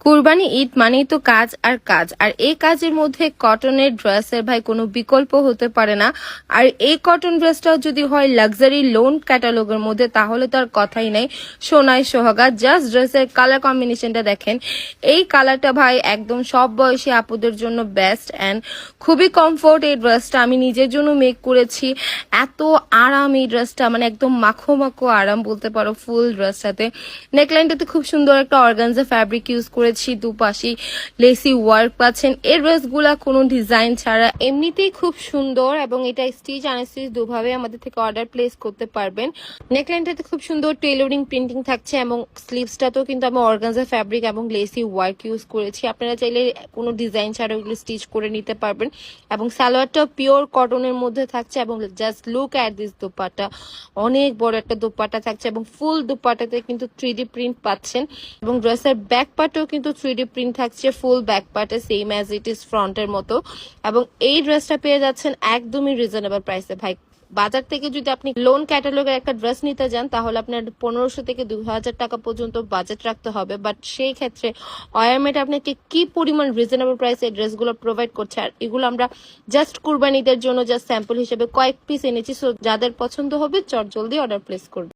কুরবানি ঈদ মানেই তো কাজ আর কাজ, আর এই কাজের মধ্যে কটনের ড্রেসের ভাই কোনো বিকল্প হতে পারে না। আর এই কটন ড্রেসটাও যদি হয় লাক্সারি লোন ক্যাটালগের মধ্যে, তাহলে তো আর কথাই নাই। সোনায় সোহাগা, জাস্ট ড্রেসের কালার কম্বিনেশনটা দেখেন। এই কালারটা ভাই একদম সব বয়সী আপুদের জন্য বেস্ট অ্যান্ড খুবই কমফোর্ট। এই ড্রেসটা আমি নিজের জন্য মেক করেছি। এত আরাম এই ড্রেসটা, মানে একদম মাখো মাখো আরাম বলতে পারো ফুল ড্রেসটাতে। নেকলাইনটাতে খুব সুন্দর একটা অর্গানজা ফ্যাব্রিক ইউজ করেছি, দুপাশে লেসি ওয়ার্ক পাচ্ছেন। এই ড্রেসগুলা কোনো ডিজাইন ছাড়া এমনিতেই খুব সুন্দর, এবং এটা স্টিচ আনস্টিচ দুভাবে আমাদের থেকে অর্ডার প্লেস করতে পারবেন। নেকলাইনটাতে খুব সুন্দর টেইলরিং প্রিন্টিং থাকছে, এবং স্লিভসটাতেও কিন্তু আমি অর্গানজা ফ্যাব্রিক এবং লেসি ওয়ার্ক ইউজ করেছি। আপনারা চাইলে কোনো ডিজাইন ছাড়া ওগুলো স্টিচ করে নিতে পারবেন। এবং সালোয়ারটা পিওর কটনের মধ্যে থাকছে, এবং just look at this dupatta, অনেক বড় একটা দোপাট্টা থাকছে, এবং ফুল দোপাট্টাতে কিন্তু 3D প্রিন্ট পাচ্ছেন। এবং ড্রেসের ব্যাক পার্টেও কিন্তু 3D প্রিন্ট থাকছে, ফুল ব্যাক পার্টে সেম অ্যাজ ইট ইজ ফ্রন্টের মতো। এবং এই ড্রেসটা পেয়ে যাচ্ছেন একদমই রিজনেবল প্রাইসে ভাই। বাজার থেকে যদি আপনি লোন ক্যাটালগের একটা ড্রেস নিতে যান, তাহলে আপনার 1500 থেকে 2000 টাকা পর্যন্ত বাজেট রাখতে হবে। বাট সেই ক্ষেত্রে অয়ারমেট আপনাকে কি পরিমাণ রিজনেবল প্রাইসে ড্রেসগুলো প্রোভাইড করছে। আর এগুলো আমরা জাস্ট কুরবানিদের জন্য জাস্ট স্যাম্পল হিসেবে কয়েক পিস এনেছি। সো যাদের পছন্দ হবে চট জলদি অর্ডার প্লেস করবে।